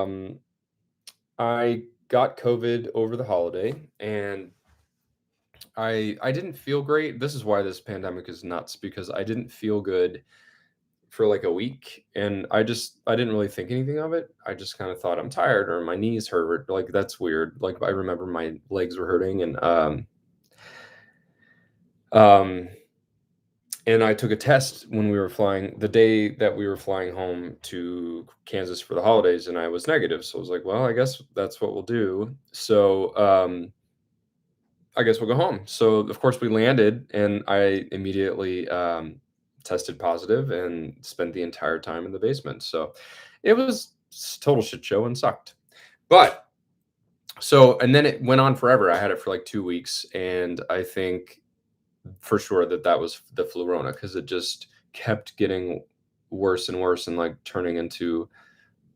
Um, I got COVID over the holiday, and I didn't feel great. This is why this pandemic is nuts, because I didn't feel good for like a week, and I didn't really think anything of it. I just kind of thought I'm tired or my knees hurt. Like that's weird. Like I remember my legs were hurting, um and I took a test when we were flying the day that we were flying home to Kansas for the holidays, and I was negative. So I was like, well, I guess that's what we'll do. So I guess we'll go home. So of course we landed, and I immediately tested positive and spent the entire time in the basement. So it was total shit show and sucked. But so, and then it went on forever. I had it for like 2 weeks, and I think for sure that was the Flurona, because it just kept getting worse and worse and like turning into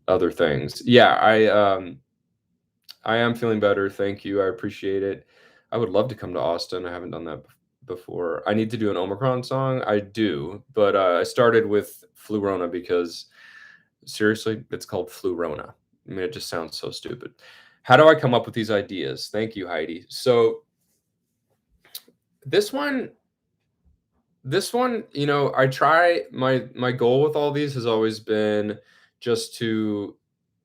other things. Yeah, I am feeling better. Thank you. I appreciate it. I would love to come to Austin. I haven't done that before. I need to do an Omicron song. I do, but I started with Flurona because seriously, it's called Flurona. I mean, it just sounds so stupid. How do I come up with these ideas? Thank you, Heidi. So this one, I try my goal with all these has always been just to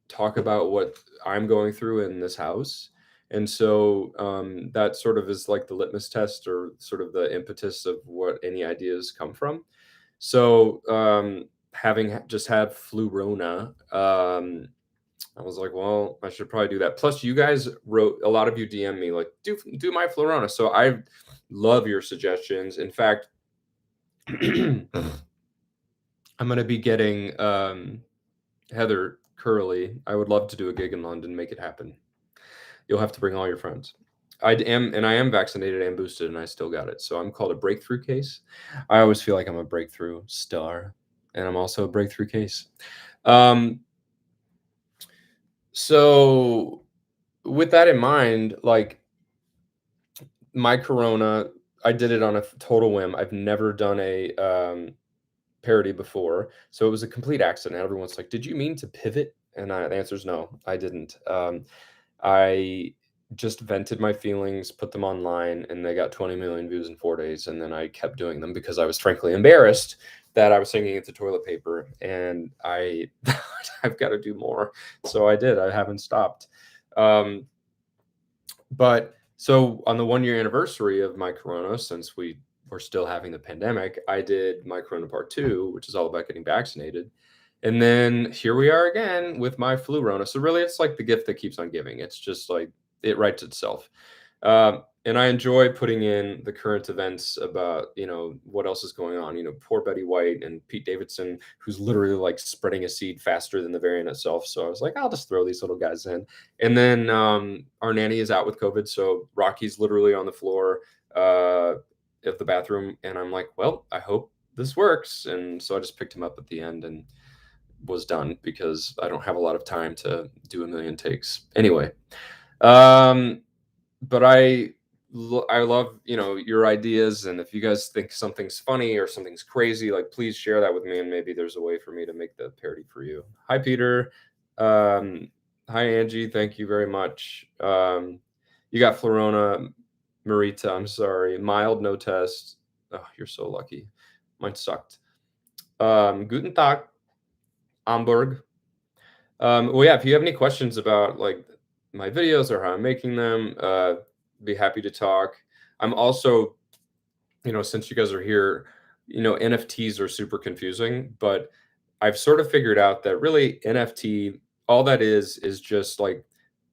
talk about what I'm going through in this house. And so that sort of is like the litmus test, or sort of the impetus of what any ideas come from. So having just had Flurona, I was like, well, I should probably do that. Plus, you guys wrote, a lot of you DM me like, do my Flurona. So I love your suggestions. In fact, I'm going to be getting Heather Curley. I would love to do a gig in London. Make it happen. You'll have to bring all your friends. I am vaccinated and boosted, and I still got it. So I'm called a breakthrough case. I always feel like I'm a breakthrough star, and I'm also a breakthrough case. So with that in mind, like my Corona, I did it on a total whim. I've never done a parody before, so it was a complete accident. Everyone's like, "Did you mean to pivot?" And the answer is no, I didn't. I just vented my feelings, put them online, and they got 20 million views in 4 days. And then I kept doing them because I was frankly embarrassed that I was singing into toilet paper, and I've got to do more. So I did. I haven't stopped. But so on the 1 year anniversary of my Corona, since we were still having the pandemic, I did my Corona Part 2, which is all about getting vaccinated. And then here we are again with my Flurona. So really, it's like the gift that keeps on giving. It's just like it writes itself. And I enjoy putting in the current events about, what else is going on. Poor Betty White and Pete Davidson, who's literally like spreading a seed faster than the variant itself. So I was like, I'll just throw these little guys in. And then our nanny is out with COVID. So Rocky's literally on the floor of the bathroom. And I'm like, well, I hope this works. And so I just picked him up at the end and was done, because I don't have a lot of time to do a million takes anyway. But I love, your ideas. And if you guys think something's funny or something's crazy, like, please share that with me, and maybe there's a way for me to make the parody for you. Hi, Peter. Hi, Angie. Thank you very much. You got Florona. Marita, I'm sorry. Mild, no test. Oh, you're so lucky. Mine sucked. Guten Tag. Hamburg. Well, yeah, if you have any questions about like my videos or how I'm making them, be happy to talk. I'm also, since you guys are here, NFTs are super confusing, but I've sort of figured out that really NFT, all that is just like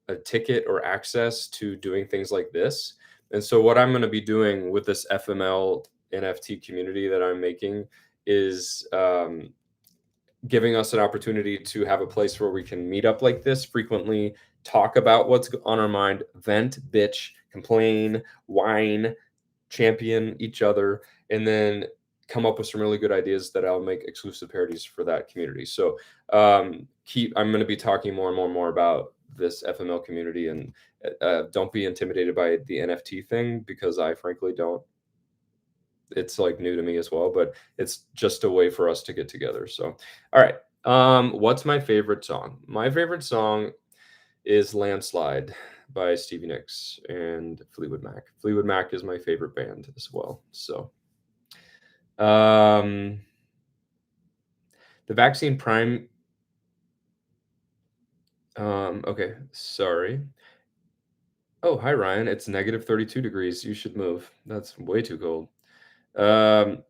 a ticket or access to doing things like this. And so what I'm going to be doing with this FML NFT community that I'm making is giving us an opportunity to have a place where we can meet up like this frequently, talk about what's on our mind, vent, bitch, complain, whine, champion each other, and then come up with some really good ideas that I'll make exclusive parodies for that community. So I'm going to be talking more and more about this FML community, and don't be intimidated by the NFT thing, because I frankly don't. It's like new to me as well, but it's just a way for us to get together. So, all right. What's my favorite song? My favorite song is Landslide by Stevie Nicks and Fleetwood Mac. Fleetwood Mac is my favorite band as well. So, um, the Vaccine Prime. Okay, sorry. Oh, hi Ryan. It's negative 32 degrees. You should move. That's way too cold. Um,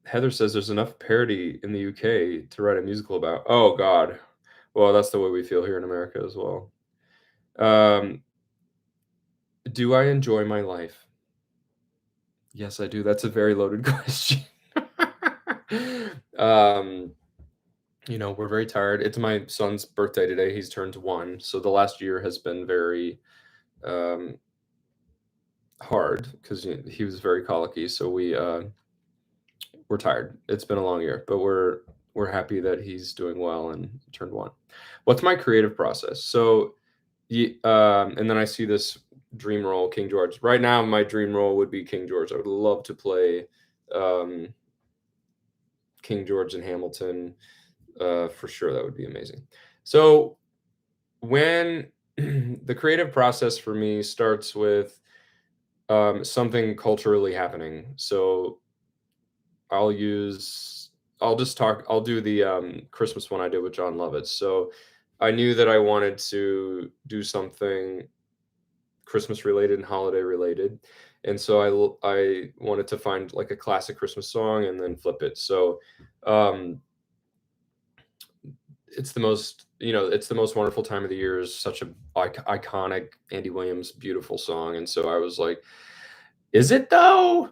Heather says there's enough parody in the UK to write a musical about. Oh God. Well, that's the way we feel here in America as well. Um, do I enjoy my life? Yes, I do. That's a very loaded question. um, we're very tired. It's my son's birthday today. He's turned 1, so the last year has been very um, hard because he was very colicky. So we're tired. It's been a long year, but we're happy that he's doing well and turned 1. What's my creative process? So, and then I see this dream role, King George. Right now, my dream role would be King George. I would love to play um, King George and Hamilton for sure. That would be amazing. So when the creative process for me starts with something culturally happening. So I'll use I'll just talk I'll do the Christmas one I did with John Lovitz. So I knew that I wanted to do something Christmas related and holiday related. And so I wanted to find like a classic Christmas song and then flip it. So um it's the most wonderful time of the year is such a iconic Andy Williams beautiful song. And so I was like, is it though?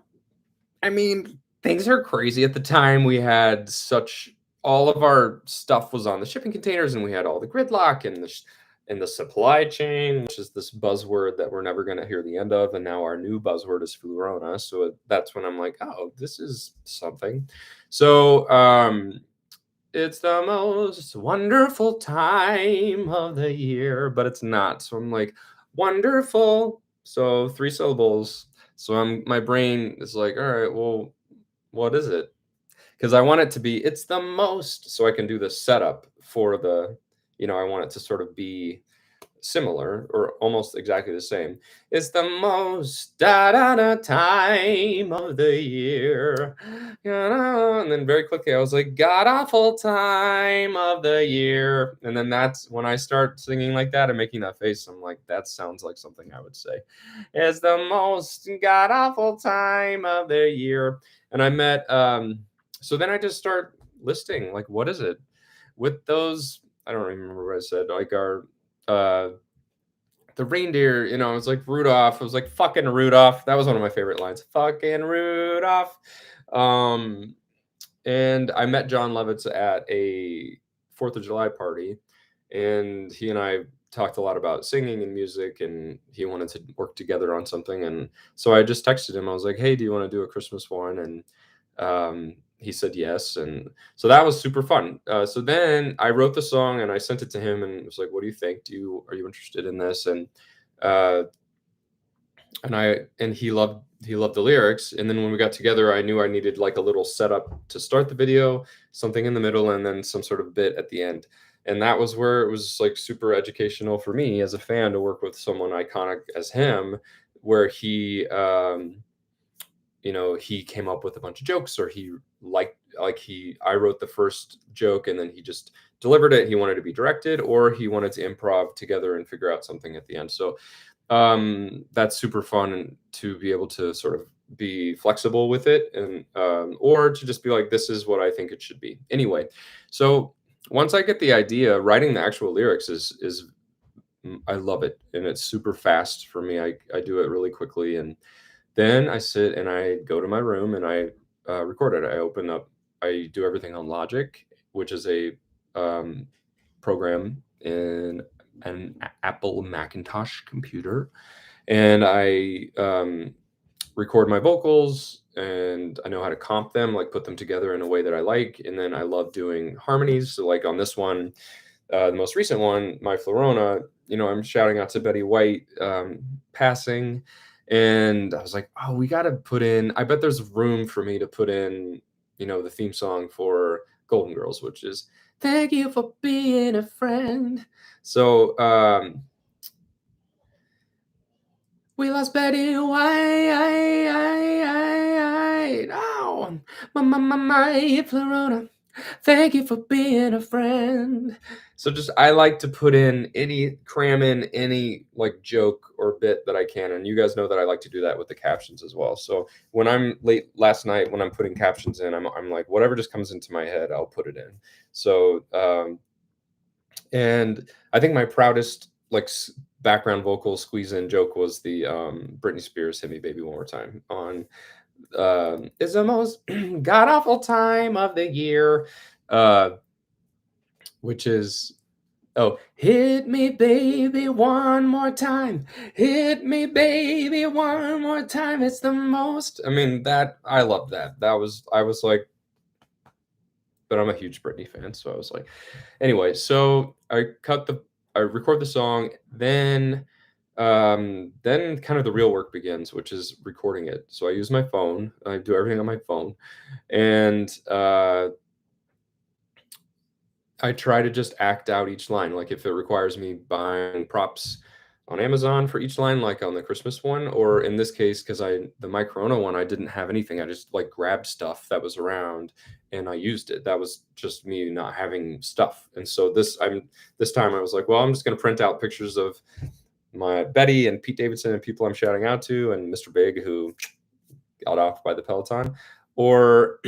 I mean, things are crazy at the time. We had such all of our stuff was on the shipping containers, and we had all the gridlock and the supply chain, which is this buzzword that we're never going to hear the end of. And now our new buzzword is Flurona. So that's when I'm like, oh, this is something. So it's the most wonderful time of the year, but it's not. So I'm like, wonderful. So 3 syllables. So my brain is like, all right, well, what is it? Because I want it to be, it's the most, so I can do the setup for I want it to sort of be similar or almost exactly the same. It's the most da da da time of the year. And then very quickly I was like, god awful time of the year. And then that's when I start singing like that and making that face. I'm like, that sounds like something I would say. It's the most god awful time of the year. And I met so then I just start listing like what is it? With those, I don't remember what I said, like our uh the reindeer, it was like Rudolph. It was like fucking Rudolph. That was one of my favorite lines. Fucking Rudolph. Um, and I met John Lovitz at a 4th of July party, and he and I talked a lot about singing and music, and he wanted to work together on something. And so I just texted him. I was like, "Hey, do you want to do a Christmas one?" And he said yes, and so that was super fun. So then I wrote the song and I sent it to him, and was like, "What do you think? Are you interested in this?" And uh, he loved the lyrics. And then when we got together, I knew I needed like a little setup to start the video, something in the middle, and then some sort of bit at the end. And that was where it was like super educational for me as a fan to work with someone iconic as him, where he came up with a bunch of jokes, or he I wrote the first joke and then he just delivered it. He wanted to be directed, or he wanted to improv together and figure out something at the end. So that's super fun to be able to sort of be flexible with it, and or to just be like, this is what I think it should be. Anyway, so once I get the idea, writing the actual lyrics is I love it, and it's super fast for me. I do it really quickly, and then I sit and I go to my room and I record it. I do everything on Logic, which is a um, program in an Apple Macintosh computer. And I record my vocals, and I know how to comp them, like put them together in a way that I like. And then I love doing harmonies. So, like on this one, the most recent one, my Florona, I'm shouting out to Betty White passing. And I was like, oh, we got to put in, I bet there's room for me to put in, the theme song for Golden Girls, which is Thank you for being a friend. So, we lost Betty White. Oh, my Florona. Thank you for being a friend. So just I like to cram in any like joke or bit that I can, and you guys know that I like to do that with the captions as well. So when I'm late last night when I'm putting captions in, I'm like whatever just comes into my head, I'll put it in. So and I think my proudest background vocal squeeze in joke was the Britney Spears "Hit Me Baby One More Time" on "It's the most god awful time of the year," uh, which is oh, hit me baby one more time, hit me baby one more time. It's the most. I mean that I love that. I was like, but I'm a huge Britney fan, so I was like, anyway. So I record the song, then kind of the real work begins, which is recording it. So I use my phone. I do everything on my phone, and I try to just act out each line. Like if it requires me buying props on Amazon for each line, like on the Christmas one, or in this case, because the My Corona one, I didn't have anything. I just like grabbed stuff that was around and I used it. That was just me not having stuff. And so this time I was like, well, I'm just gonna print out pictures of my Betty and Pete Davidson and people I'm shouting out to, and Mr. Big who got off by the Peloton, or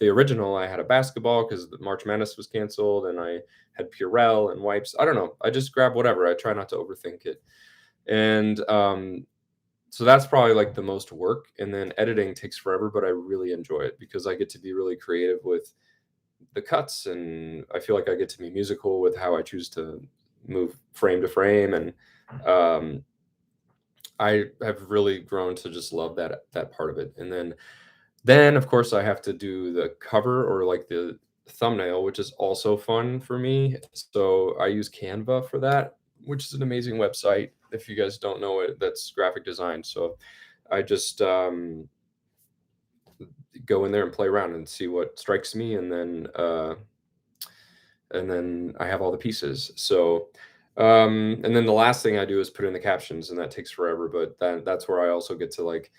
the original, I had a basketball because the March Madness was canceled, and I had Purell and wipes. I don't know. I just grab whatever. I try not to overthink it. And so that's probably like the most work. And then editing takes forever, but I really enjoy it because I get to be really creative with the cuts, and I feel like I get to be musical with how I choose to move frame to frame. And um, I have really grown to just love that part of it. And then of course I have to do the cover or like the thumbnail, which is also fun for me. So I use Canva for that, which is an amazing website. If you guys don't know it, that's graphic design. So I just go in there and play around and see what strikes me, and then I have all the pieces. So and then the last thing I do is put in the captions, and that takes forever. But that's where I also get to like,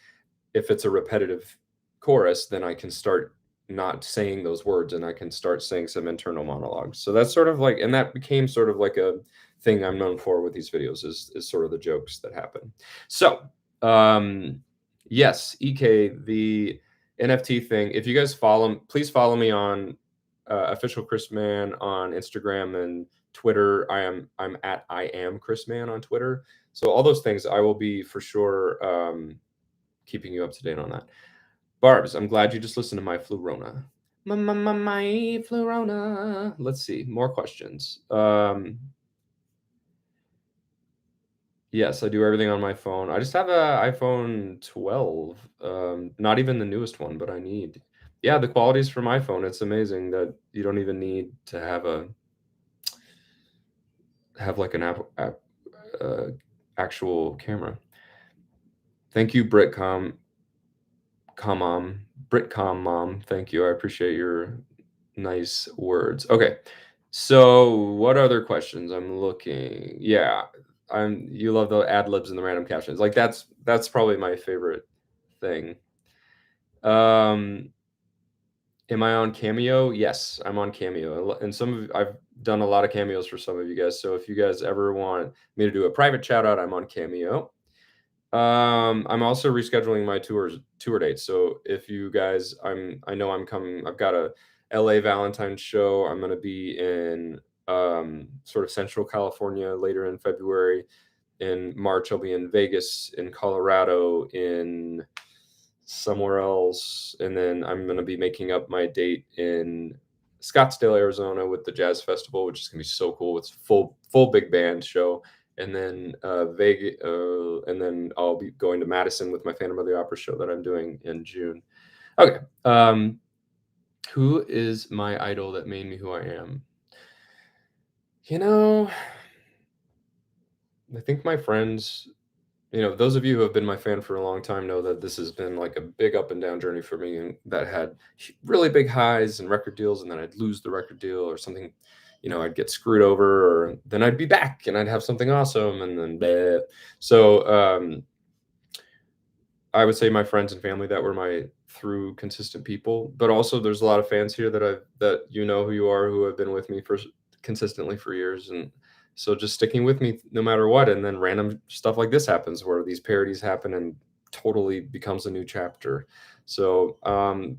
if it's a repetitive chorus, then I can start not saying those words and I can start saying some internal monologues. So that's sort of like, and that became sort of like a thing I'm known for with these videos is sort of the jokes that happen. So, yes, EK, the NFT thing. If you guys please follow me on official Chris Mann on Instagram and Twitter. I'm at I am Chris Mann on Twitter. So all those things I will be for sure keeping you up to date on that. Barbs, I'm glad you just listened to my Flurona. My Flurona. Let's see, more questions. Yes, I do everything on my phone. I just have a iPhone 12. Not even the newest one, but I need. Yeah, the quality's from iPhone. It's amazing that you don't even need to have like an actual camera. Thank you, Britcom. Britcom mom. Thank you. I appreciate your nice words. Okay. So what other questions? I'm looking. Yeah. You love the ad libs and the random captions. Like that's probably my favorite thing. Am I on Cameo? Yes, I'm on Cameo. And I've done a lot of cameos for some of you guys. So if you guys ever want me to do a private shout out, I'm on Cameo. I'm also rescheduling my tour dates. So if you guys, I know I'm coming. I've got a LA Valentine's show. I'm going to be in sort of Central California later in February. In March, I'll be in Vegas, in Colorado, in somewhere else, and then I'm going to be making up my date in Scottsdale, Arizona, with the Jazz Festival, which is going to be so cool. It's full big band show. And then Vegas, and then I'll be going to Madison with my Phantom of the Opera show that I'm doing in June. Okay, who is my idol that made me who I am? You know, I think my friends those of you who have been my fan for a long time know that this has been like a big up and down journey for me, and that had really big highs and record deals, and then I'd lose the record deal or something, I'd get screwed over, or then I'd be back and I'd have something awesome, and then bleh. So I would say my friends and family that were my through consistent people, but also there's a lot of fans here that who you are, who have been with me for consistently for years, and so just sticking with me no matter what. And then random stuff like this happens where these parodies happen and totally becomes a new chapter. So,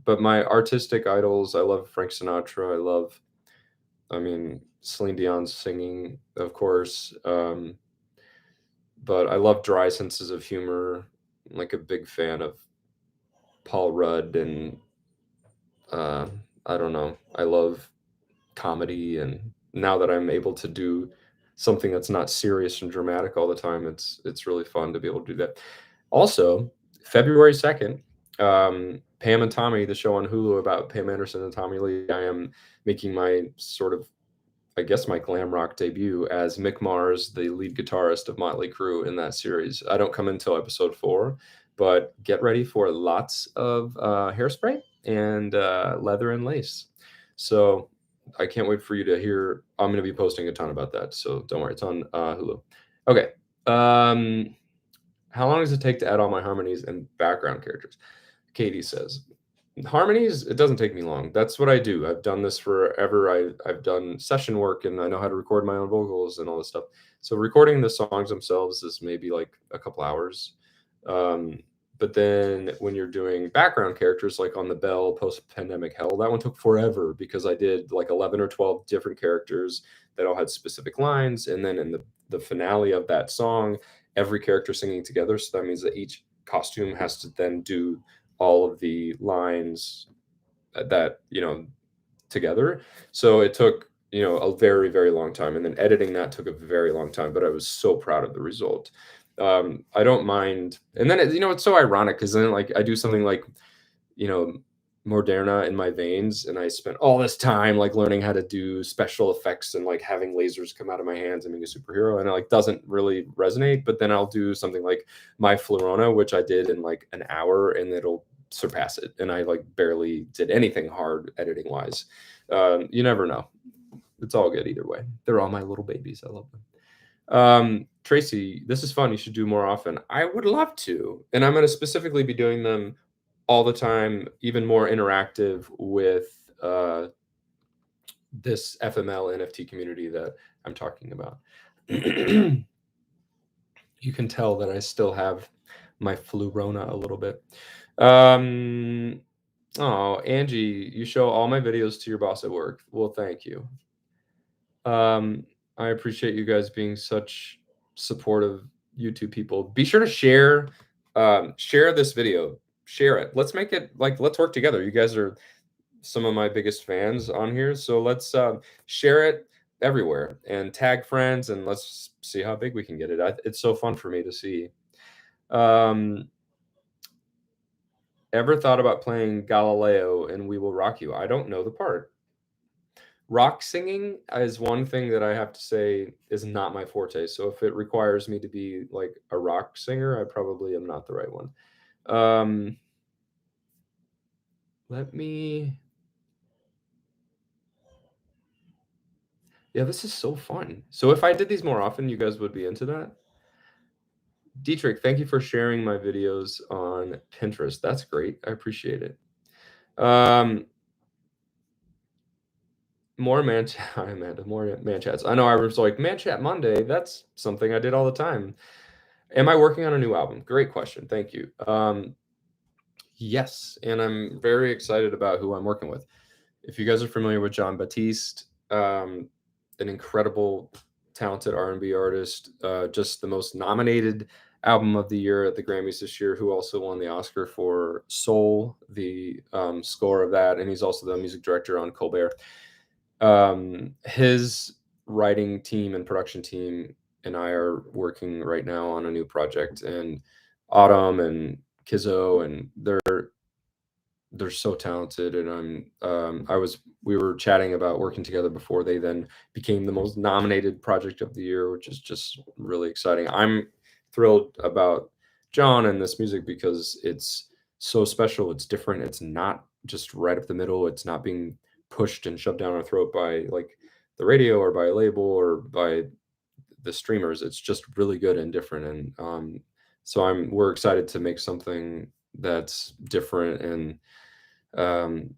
but my artistic idols, I love Frank Sinatra. I mean, Celine Dion's singing, of course. But I love dry senses of humor. I'm like a big fan of Paul Rudd, and uh, I don't know. I love comedy, and now that I'm able to do something that's not serious and dramatic all the time, it's really fun to be able to do that. Also, February 2nd, Pam and Tommy, the show on Hulu about Pam Anderson and Tommy Lee. I am making my sort of, I guess, my glam rock debut as Mick Mars, the lead guitarist of Motley Crue in that series. I don't come until episode 4, but get ready for lots of hairspray and leather and lace. So I can't wait for you to hear. I'm going to be posting a ton about that, so don't worry. It's on Hulu. Okay. How long does it take to add all my harmonies and background characters? Katie says, harmonies, it doesn't take me long. That's what I do. I've done this forever. I've done session work, and I know how to record my own vocals and all this stuff. So recording the songs themselves is maybe like a couple hours. But then when you're doing background characters, like on the Bell Post-Pandemic Hell, that one took forever because I did like 11 or 12 different characters that all had specific lines. And then in the finale of that song, every character singing together. So that means that each costume has to then do all of the lines that together. So it took a very, very long time, and then editing that took a very long time, but I was so proud of the result. I don't mind. And then it's so ironic because then like I do something like Moderna in my veins, and I spent all this time like learning how to do special effects and like having lasers come out of my hands and being a superhero, and it like doesn't really resonate. But then I'll do something like my Flurona, which I did in like an hour, and it'll surpass it, and I like barely did anything hard editing wise. You never know. It's all good either way. They're all my little babies. I love them. Tracy, this is fun. You should do more often. I would love to, and I'm going to specifically be doing them all the time, even more interactive with this FML NFT community that I'm talking about. You can tell that I still have my Flurona a little bit. Oh, Angie, you show all my videos to your boss at work. Well, thank you. I appreciate you guys being such supportive YouTube people. Be sure to share this video. Share it. Let's make it like, let's work together. You guys are some of my biggest fans on here, so let's share it everywhere and tag friends, and let's see how big we can get it. It's so fun for me to see. Ever thought about playing Galileo in We Will Rock You? I don't know the part. Rock singing is one thing that I have to say is not my forte. So if it requires me to be like a rock singer, I probably am not the right one. Yeah, this is so fun. So if I did these more often, you guys would be into that? Dietrich, thank you for sharing my videos on Pinterest. That's great. I appreciate it. More man chat. Hi, Amanda. More man chats. I know I was like, man chat Monday. That's something I did all the time. Am I working on a new album? Great question. Thank you. Yes, and I'm very excited about who I'm working with. If you guys are familiar with John Batiste, an incredible, talented R&B artist, just the most nominated album of the year at the Grammys this year, who also won the Oscar for Soul, the score of that, and he's also the music director on Colbert. His writing team and production team and I are working right now on a new project, and Autumn and Kizzo, and they're so talented, and we were chatting about working together before they then became the most nominated project of the year, which is just really exciting. I'm thrilled about John and this music because it's so special. It's different. It's not just right up the middle. It's not being pushed and shoved down our throat by like the radio or by a label or by the streamers. It's just really good and different. And so we're excited to make something that's different and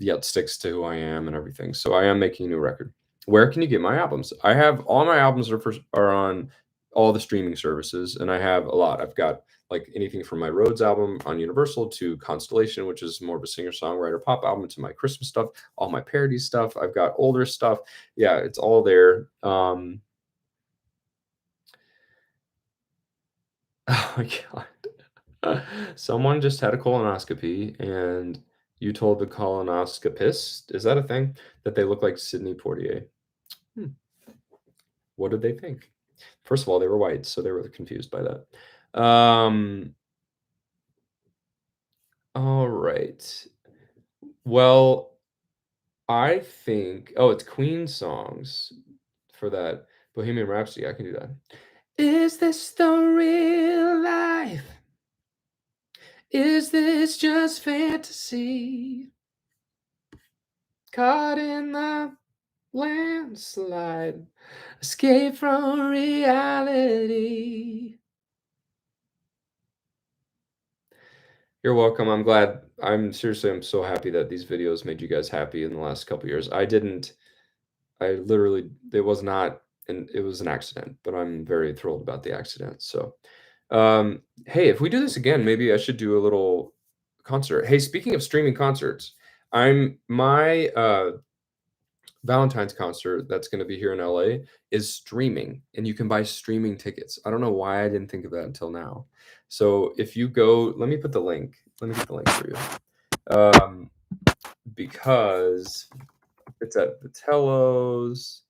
yet sticks to who I am and everything. So I am making a new record. Where can you get my albums? I have all my albums are on all the streaming services, and I have a lot. I've got like anything from my Rhodes album on Universal to Constellation, which is more of a singer-songwriter pop album, to my Christmas stuff, all my parody stuff. I've got older stuff. Yeah, it's all there. Oh my god. Someone just had a colonoscopy and you told the colonoscopist, is that a thing? That they look like Sidney Poitier. Hmm. What did they think? First of all, they were white, so they were confused by that. All right. Well, I think it's Queen songs for that Bohemian Rhapsody. I can do that. Is this the real life? Is this just fantasy? Caught in the landslide, escape from reality. You're welcome. I'm glad. I'm so happy that these videos made you guys happy in the last couple years. I literally, it was an accident, but I'm very thrilled about the accident. So, hey, if we do this again, maybe I should do a little concert. Hey, speaking of streaming concerts, my Valentine's concert that's going to be here in LA is streaming, and you can buy streaming tickets. I don't know why I didn't think of that until now. So if you go, let me put the link. Let me get the link for you. Because it's at Vitello's.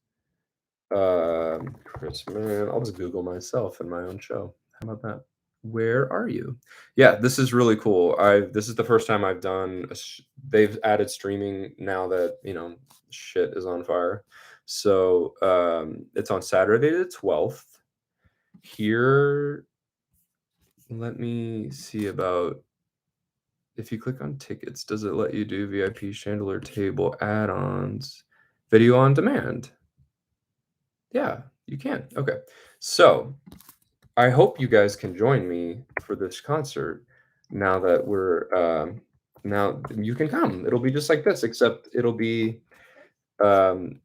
Chris Mann. I'll just Google myself in my own show. How about that? Where are you? Yeah, this is really cool. This is the first time I've done. They've added streaming now that shit is on fire. So it's on Saturday the 12th. Here, let me see about if you click on tickets, does it let you do VIP chandelier table add-ons, video on demand? Yeah, you can. Okay, so I hope you guys can join me for this concert. Now that now you can come. It'll be just like this, except it'll be the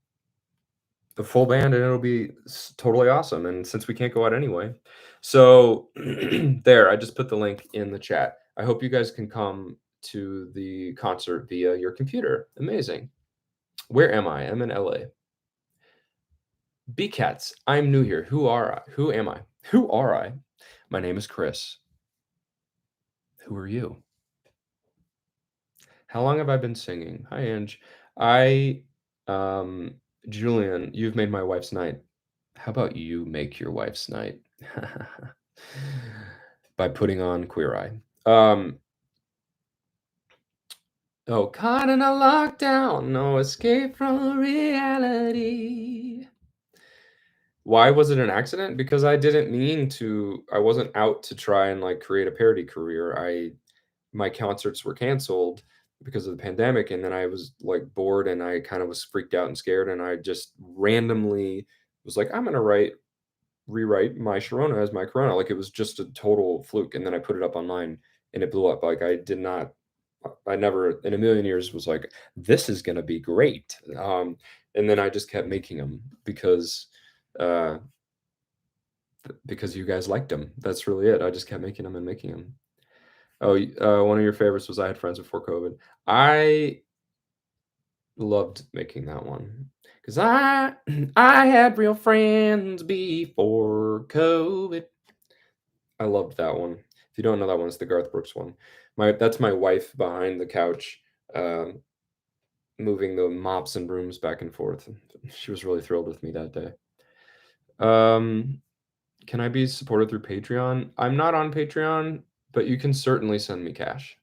full band, and it'll be totally awesome. And since we can't go out anyway, so there, I just put the link in the chat. I hope you guys can come to the concert via your computer. Amazing. Where am I? I'm in LA. B-Cats, I'm new here. Who are I? Who am I? Who are I? My name is Chris. Who are you? How long have I been singing? Hi, Ange. Julian, you've made my wife's night. How about you make your wife's night? By putting on Queer Eye. Caught in a lockdown, no escape from reality. Why was it an accident? Because I didn't mean to. I wasn't out to try and like create a parody career. My concerts were canceled because of the pandemic, and then I was like bored and I kind of was freaked out and scared, and I just randomly was like, I'm gonna rewrite my Sharona as my Corona. Like it was just a total fluke, and then I put it up online and it blew up. Like I never in a million years was like, this is gonna be great. And then I just kept making them uh, because you guys liked them. That's really it. I just kept making them and making them. Oh, one of your favorites was I Had Friends Before COVID. I loved making that one because I had real friends before COVID. I loved that one. If you don't know that one, it's the Garth Brooks one. That's my wife behind the couch, moving the mops and brooms back and forth. She was really thrilled with me that day. Can I be supported through Patreon? I'm not on Patreon, but you can certainly send me cash.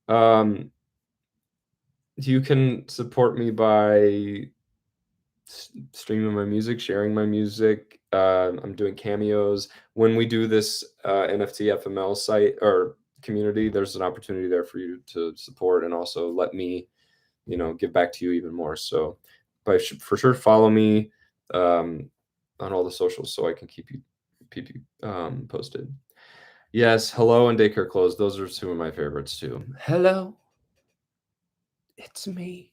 You can support me by streaming my music, sharing my music. I'm doing cameos. When we do this NFT FML site or community, there's an opportunity there for you to support and also let me, give back to you even more. So, but for sure follow me on all the socials so I can keep you posted. Yes, hello and daycare clothes. Those are two of my favorites too. Hello, it's me.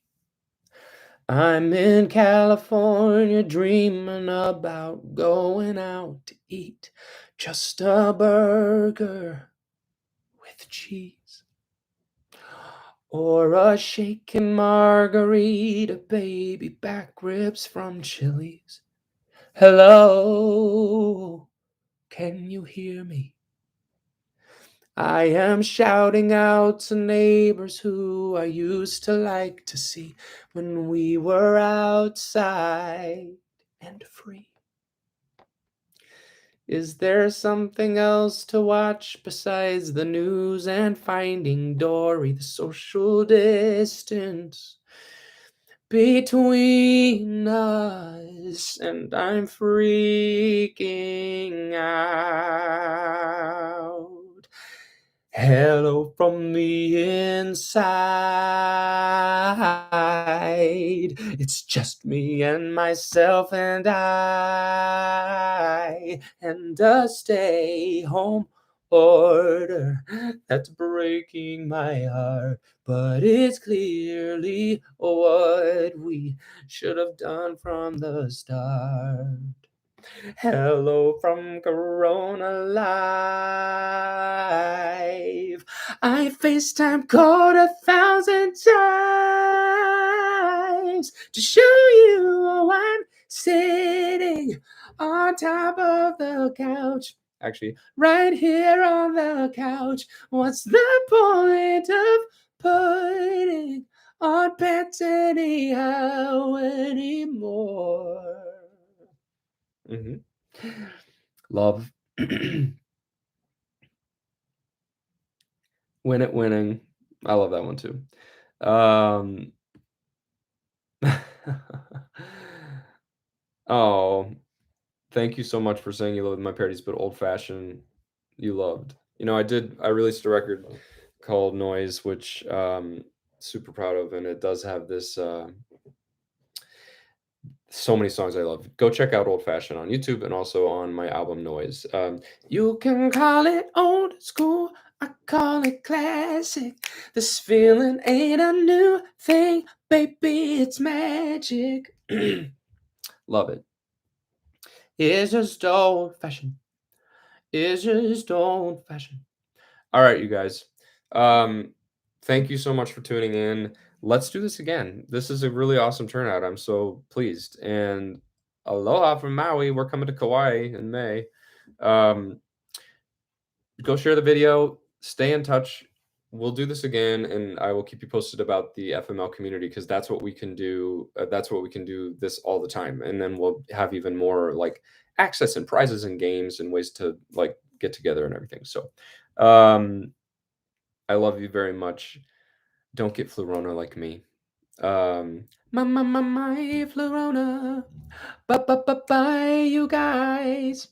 I'm in California dreaming about going out to eat just a burger with cheese or a shaken margarita, baby back ribs from Chili's. Hello, can you hear me? I am shouting out to neighbors who I used to like to see when we were outside and free. Is there something else to watch besides the news and Finding Dory, the social distance between us? And I'm freaking out. Hello from the inside. It's just me and myself and I, and a stay home order that's breaking my heart. But it's clearly what we should have done from the start. Hello from Corona Live. I FaceTime called 1,000 times to show you I'm sitting on top of the couch. Actually, right here on the couch. What's the point of putting on pants anyhow anymore? Love. Win it winning. I love that one too. Oh, thank you so much for saying you loved my parodies, but old fashioned you loved. I released a record called Noise, which super proud of, and it does have this so many songs I love. Go check out Old Fashioned on YouTube and also on my album Noise. You can call it old school, I call it classic. This feeling ain't a new thing, baby, it's magic. Love it. It's just old fashioned. It's just old fashioned. All right, you guys. Thank you so much for tuning in. Let's do this again. This is a really awesome turnout. I'm so pleased. And aloha from Maui. We're coming to Kauai in May. Go share the video. Stay in touch. We'll do this again, and I will keep you posted about the FML community because that's what we can do. That's what we can do this all the time, and then we'll have even more like access and prizes and games and ways to like get together and everything. So, I love you very much. Don't get Flurona like me. My Flurona. Bye, you guys.